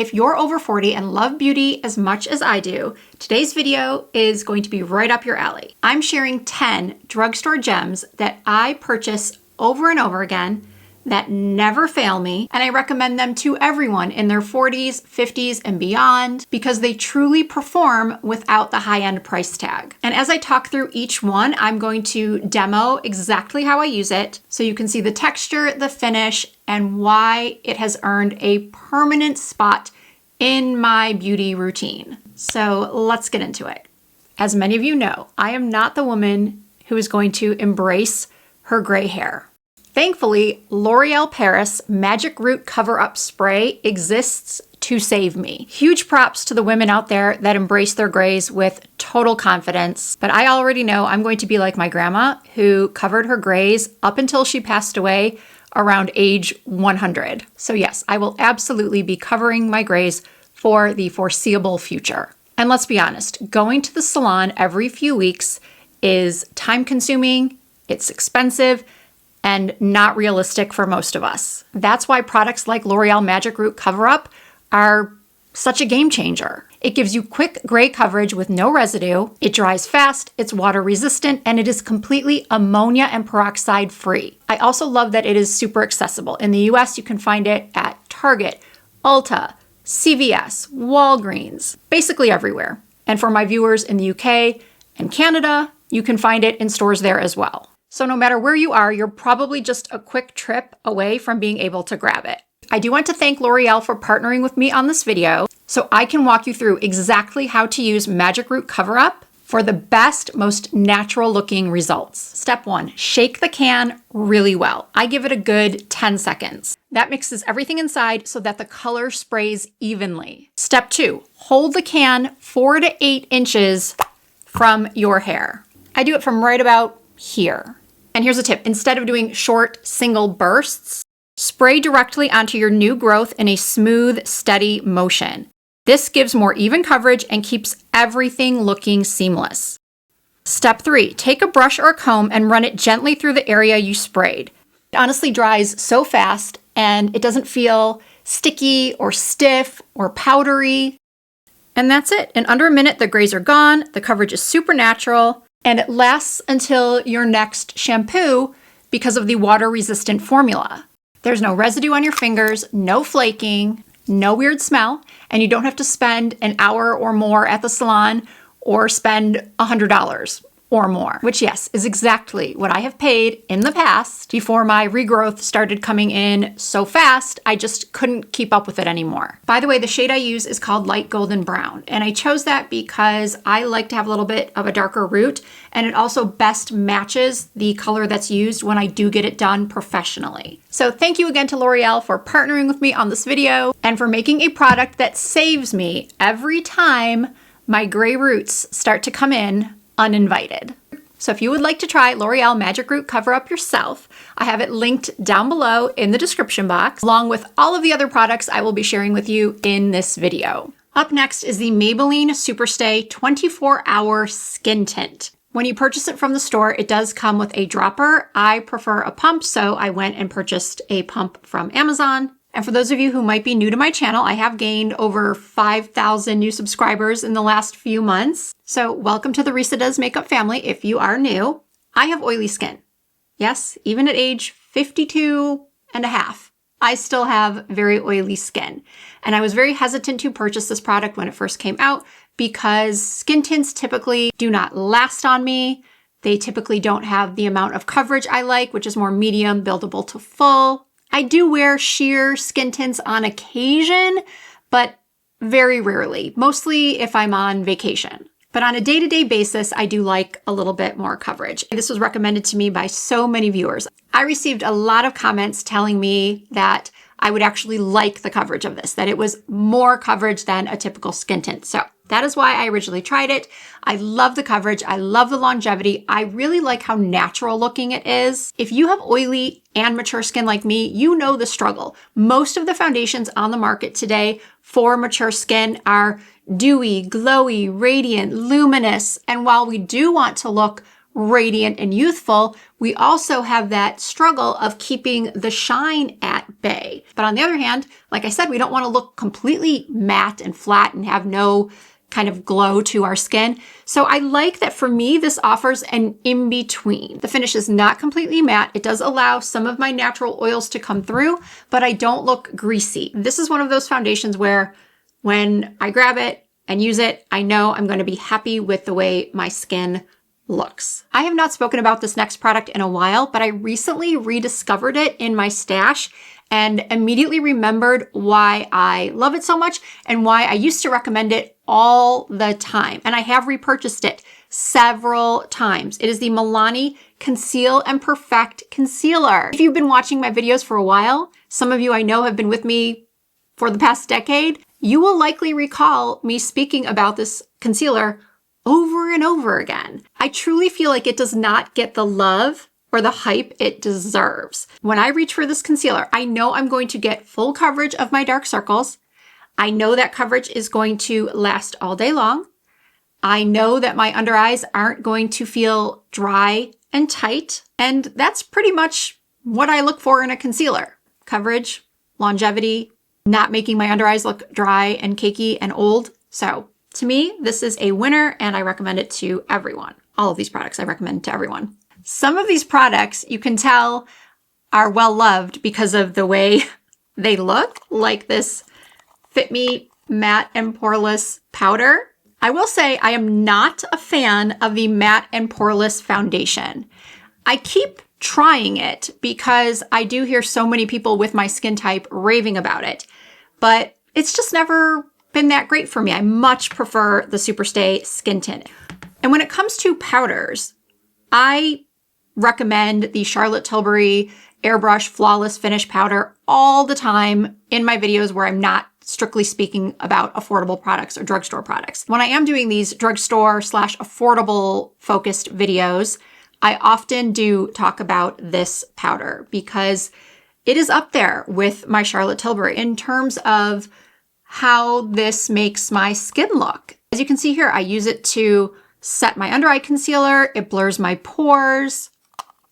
If you're over 40 and love beauty as much as I do, today's video is going to be right up your alley. I'm sharing 10 drugstore gems that I purchase over and over again that never fail me, and I recommend them to everyone in their 40s, 50s, and beyond because they truly perform without the high-end price tag. And as I talk through each one, I'm going to demo exactly how I use it so you can see the texture, the finish, and why it has earned a permanent spot in my beauty routine. So let's get into it. As many of you know, I am not the woman who is going to embrace her gray hair. Thankfully, L'Oreal Paris Magic Root Cover-Up Spray exists to save me. Huge props to the women out there that embrace their grays with total confidence. But I already know I'm going to be like my grandma, who covered her grays up until she passed away around age 100. So yes, I will absolutely be covering my grays for the foreseeable future. And let's be honest, going to the salon every few weeks is time-consuming, it's expensive, and not realistic for most of us. That's why products like L'Oreal Magic Root Cover-Up are such a game changer. It gives you quick gray coverage with no residue, it dries fast, it's water resistant, and it is completely ammonia and peroxide free. I also love that it is super accessible. In the US, you can find it at Target, Ulta, CVS, Walgreens, basically everywhere. And for my viewers in the UK and Canada, you can find it in stores there as well. So no matter where you are, you're probably just a quick trip away from being able to grab it. I do want to thank L'Oreal for partnering with me on this video so I can walk you through exactly how to use Magic Root Cover-Up for the best, most natural looking results. Step 1, shake the can really well. I give it a good 10 seconds. That mixes everything inside so that the color sprays evenly. Step 2, hold the can 4 to 8 inches from your hair. I do it from right about here. And here's a tip. Instead of doing short single bursts, spray directly onto your new growth in a smooth, steady motion. This gives more even coverage and keeps everything looking seamless. Step 3, take a brush or a comb and run it gently through the area you sprayed. It honestly dries so fast and it doesn't feel sticky or stiff or powdery. And that's it. In under a minute, the grays are gone, the coverage is super natural, and it lasts until your next shampoo because of the water-resistant formula. There's no residue on your fingers, no flaking, no weird smell, and you don't have to spend an hour or more at the salon or spend $100 or more, which yes, is exactly what I have paid in the past before my regrowth started coming in so fast, I just couldn't keep up with it anymore. By the way, the shade I use is called Light Golden Brown, and I chose that because I like to have a little bit of a darker root, and it also best matches the color that's used when I do get it done professionally. So thank you again to L'Oreal for partnering with me on this video and for making a product that saves me every time my gray roots start to come in uninvited. So if you would like to try L'Oreal Magic Root Cover-Up yourself, I have it linked down below in the description box, along with all of the other products I will be sharing with you in this video. Up next is the Maybelline Superstay 24-Hour Skin Tint. When you purchase it from the store, it does come with a dropper. I prefer a pump, so I went and purchased a pump from Amazon. And for those of you who might be new to my channel, I have gained over 5,000 new subscribers in the last few months. So welcome to the Risa Does Makeup family if you are new. I have oily skin. Yes, even at age 52 and a half, I still have very oily skin. And I was very hesitant to purchase this product when it first came out because skin tints typically do not last on me. They typically don't have the amount of coverage I like, which is more medium, buildable to full. I do wear sheer skin tints on occasion, but very rarely, mostly if I'm on vacation. But on a day-to-day basis, I do like a little bit more coverage. This was recommended to me by so many viewers. I received a lot of comments telling me that I would actually like the coverage of this, that it was more coverage than a typical skin tint. So that is why I originally tried it. I love the coverage. I love the longevity. I really like how natural looking it is. If you have oily and mature skin like me, you know the struggle. Most of the foundations on the market today for mature skin are dewy, glowy, radiant, luminous. And while we do want to look radiant and youthful, we also have that struggle of keeping the shine at bay. But on the other hand, like I said, we don't want to look completely matte and flat and have no kind of glow to our skin. So I like that for me, this offers an in-between. The finish is not completely matte. It does allow some of my natural oils to come through, but I don't look greasy. This is one of those foundations where when I grab it and use it, I know I'm going to be happy with the way my skin looks. I have not spoken about this next product in a while, but I recently rediscovered it in my stash and immediately remembered why I love it so much and why I used to recommend it all the time. And I have repurchased it several times. It is the Milani Conceal and Perfect Concealer. If you've been watching my videos for a while, some of you I know have been with me for the past decade, you will likely recall me speaking about this concealer over and over again. I truly feel like it does not get the love or the hype it deserves. When I reach for this concealer, I know I'm going to get full coverage of my dark circles. I know that coverage is going to last all day long. I know that my under eyes aren't going to feel dry and tight. And that's pretty much what I look for in a concealer. Coverage, longevity, not making my under eyes look dry and cakey and old. So to me, this is a winner and I recommend it to everyone. All of these products I recommend to everyone. Some of these products you can tell are well loved because of the way they look, like this Fit Me Matte and Poreless Powder. I will say I am not a fan of the Matte and Poreless Foundation. I keep trying it because I do hear so many people with my skin type raving about it, but it's just never been that great for me. I much prefer the Superstay Skin Tint. And when it comes to powders, I recommend the Charlotte Tilbury Airbrush Flawless Finish Powder all the time in my videos where I'm not strictly speaking about affordable products or drugstore products. When I am doing these drugstore / affordable focused videos, I often do talk about this powder because it is up there with my Charlotte Tilbury in terms of how this makes my skin look. As you can see here, I use it to set my under eye concealer. It blurs my pores.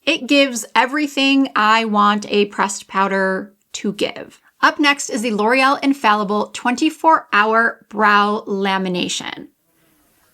It gives everything I want a pressed powder to give. Up next is the L'Oreal Infallible 24-Hour Brow Lamination.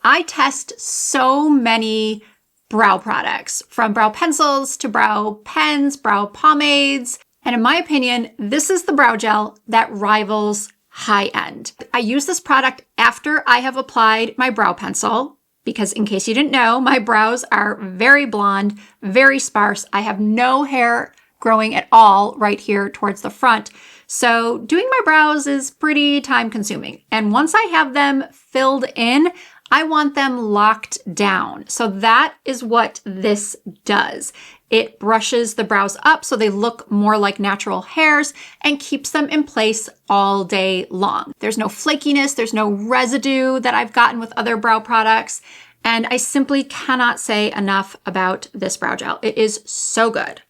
I test so many brow products, from brow pencils to brow pens, brow pomades, and in my opinion, this is the brow gel that rivals high-end. I use this product after I have applied my brow pencil, because in case you didn't know, my brows are very blonde, very sparse. I have no hair growing at all right here towards the front. So doing my brows is pretty time consuming. And once I have them filled in, I want them locked down. So that is what this does. It brushes the brows up so they look more like natural hairs and keeps them in place all day long. There's no flakiness, there's no residue that I've gotten with other brow products. And I simply cannot say enough about this brow gel. It is so good.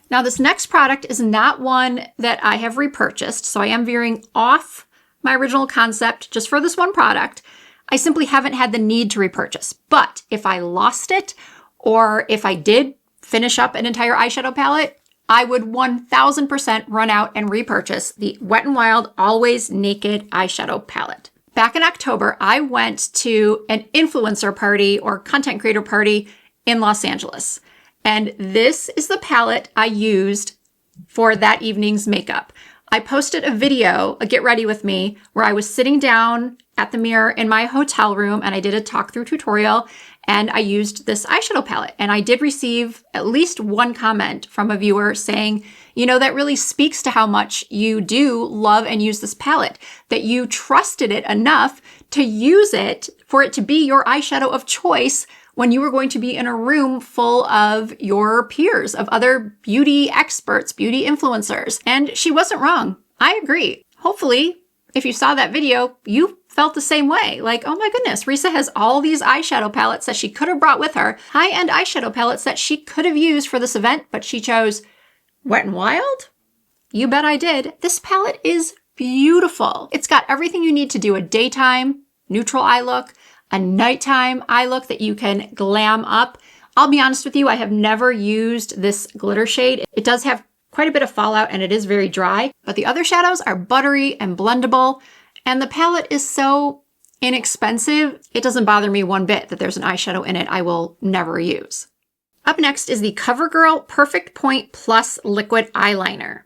Now, this next product is not one that I have repurchased, so I am veering off my original concept just for this one product. I simply haven't had the need to repurchase. But if I lost it, or if I did finish up an entire eyeshadow palette, I would 1000% run out and repurchase the Wet n Wild Always Naked eyeshadow palette. Back in October, I went to an influencer party or content creator party in Los Angeles. And this is the palette I used for that evening's makeup. I posted a video, a get ready with me, where I was sitting down at the mirror in my hotel room and I did a talk through tutorial and I used this eyeshadow palette. And I did receive at least one comment from a viewer saying, you know, that really speaks to how much you do love and use this palette, that you trusted it enough to use it for it to be your eyeshadow of choice when you were going to be in a room full of your peers, of other beauty experts, beauty influencers. And she wasn't wrong. I agree. Hopefully, if you saw that video, you felt the same way. Like, oh my goodness, Risa has all these eyeshadow palettes that she could have brought with her, high-end eyeshadow palettes that she could have used for this event, but she chose Wet n Wild? You bet I did. This palette is beautiful. It's got everything you need to do a daytime neutral eye look, a nighttime eye look that you can glam up, I'll be honest with you, I have never used this glitter shade. It does have quite a bit of fallout and it is very dry, but the other shadows are buttery and blendable, and the palette is so inexpensive, it doesn't bother me one bit that there's an eyeshadow in it I will never use. Up next is the CoverGirl Perfect Point Plus Liquid Eyeliner.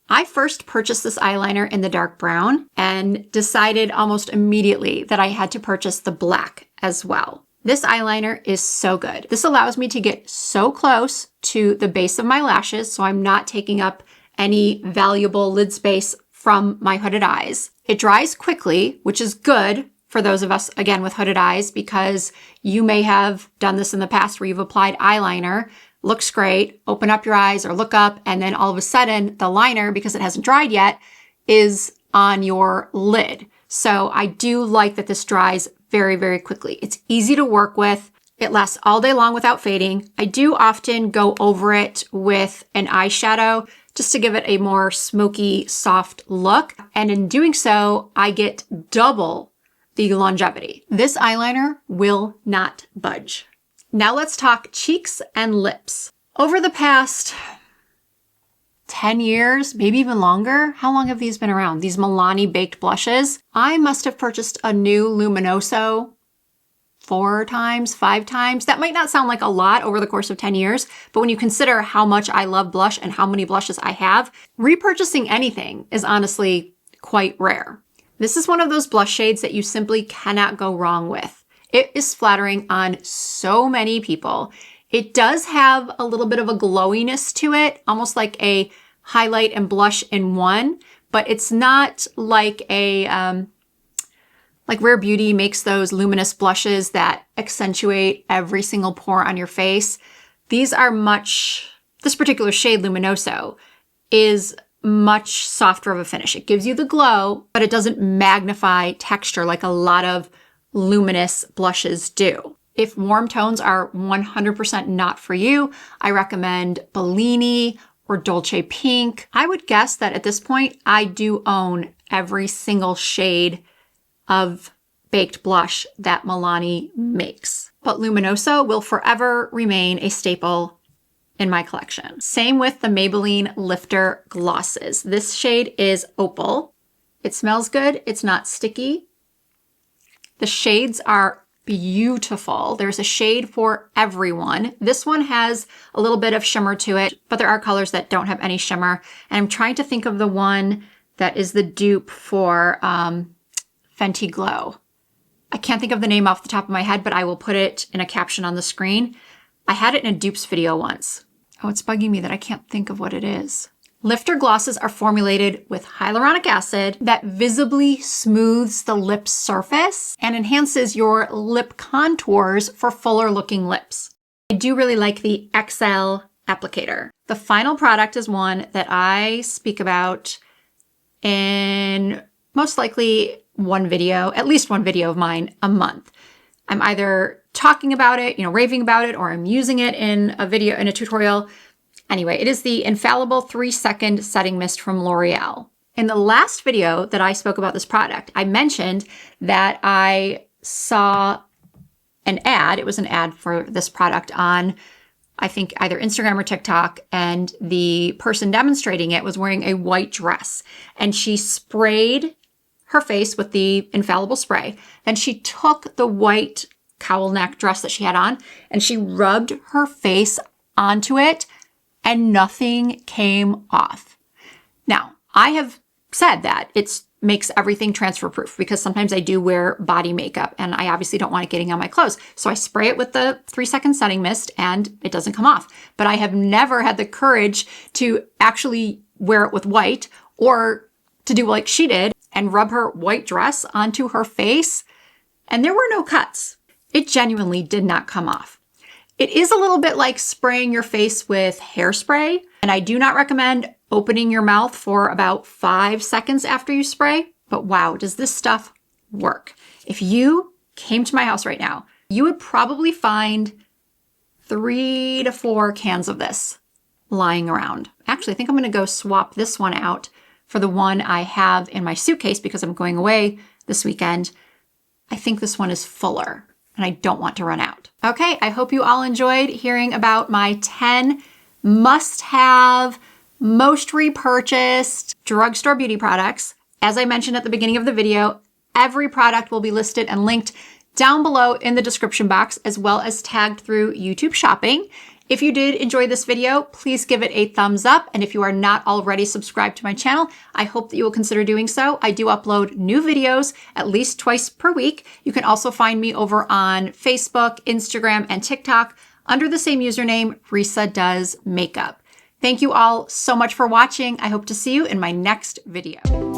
I first purchased this eyeliner in the dark brown and decided almost immediately that I had to purchase the black as well. This eyeliner is so good. This allows me to get so close to the base of my lashes, so I'm not taking up any valuable lid space from my hooded eyes. It dries quickly, which is good for those of us, again, with hooded eyes, because you may have done this in the past where you've applied eyeliner, looks great, open up your eyes or look up, and then all of a sudden the liner, because it hasn't dried yet, is on your lid. So I do like that this dries very, very quickly. It's easy to work with. It lasts all day long without fading. I do often go over it with an eyeshadow just to give it a more smoky, soft look. And in doing so, I get double the longevity. This eyeliner will not budge. Now let's talk cheeks and lips. Over the past 10 years, maybe even longer, how long have these been around? These Milani baked blushes. I must have purchased a new Luminoso 4 times, 5 times. That might not sound like a lot over the course of 10 years, but when you consider how much I love blush and how many blushes I have, repurchasing anything is honestly quite rare. This is one of those blush shades that you simply cannot go wrong with. It is flattering on so many people. It does have a little bit of a glowiness to it, almost like a highlight and blush in one, but it's not like like Rare Beauty makes those luminous blushes that accentuate every single pore on your face. These are this particular shade, Luminoso, is much softer of a finish. It gives you the glow, but it doesn't magnify texture like a lot of luminous blushes do. If warm tones are 100% not for you, I recommend Bellini or Dolce Pink. I would guess that at this point, I do own every single shade of baked blush that Milani makes. But Luminoso will forever remain a staple in my collection. Same with the Maybelline Lifter glosses. This shade is Opal. It smells good. It's not sticky. The shades are beautiful. There's a shade for everyone. This one has a little bit of shimmer to it, but there are colors that don't have any shimmer. And I'm trying to think of the one that is the dupe for Fenty Glow. I can't think of the name off the top of my head, but I will put it in a caption on the screen. I had it in a dupes video once. Oh, it's bugging me that I can't think of what it is. Lifter glosses are formulated with hyaluronic acid that visibly smooths the lip surface and enhances your lip contours for fuller looking lips. I do really like the XL applicator. The final product is one that I speak about in most likely one video, at least one video of mine a month. I'm either talking about it, raving about it, or I'm using it in a video, in a tutorial. Anyway, it is the Infallible 3-Second Setting Mist from L'Oreal. In the last video that I spoke about this product, I mentioned that I saw an ad. It was an ad for this product on, I think, either Instagram or TikTok, and the person demonstrating it was wearing a white dress, and she sprayed her face with the Infallible spray. Then she took the white cowl neck dress that she had on and she rubbed her face onto it and nothing came off. Now, I have said that it makes everything transfer proof because sometimes I do wear body makeup and I obviously don't want it getting on my clothes. So I spray it with the 3-second setting mist and it doesn't come off. But I have never had the courage to actually wear it with white or to do like she did and rub her white dress onto her face, and there were no cuts. It genuinely did not come off. It is a little bit like spraying your face with hairspray, and I do not recommend opening your mouth for about 5 seconds after you spray, but wow, does this stuff work. If you came to my house right now, you would probably find 3 to 4 cans of this lying around. Actually, I think I'm gonna go swap this one out for the one I have in my suitcase because I'm going away this weekend. I think this one is fuller and I don't want to run out. Okay, I hope you all enjoyed hearing about my 10 must-have, most repurchased drugstore beauty products. As I mentioned at the beginning of the video, every product will be listed and linked down below in the description box, as well as tagged through YouTube Shopping. If you did enjoy this video, please give it a thumbs up. And if you are not already subscribed to my channel, I hope that you will consider doing so. I do upload new videos at least twice per week. You can also find me over on Facebook, Instagram, and TikTok under the same username, Risa Does Makeup. Thank you all so much for watching. I hope to see you in my next video.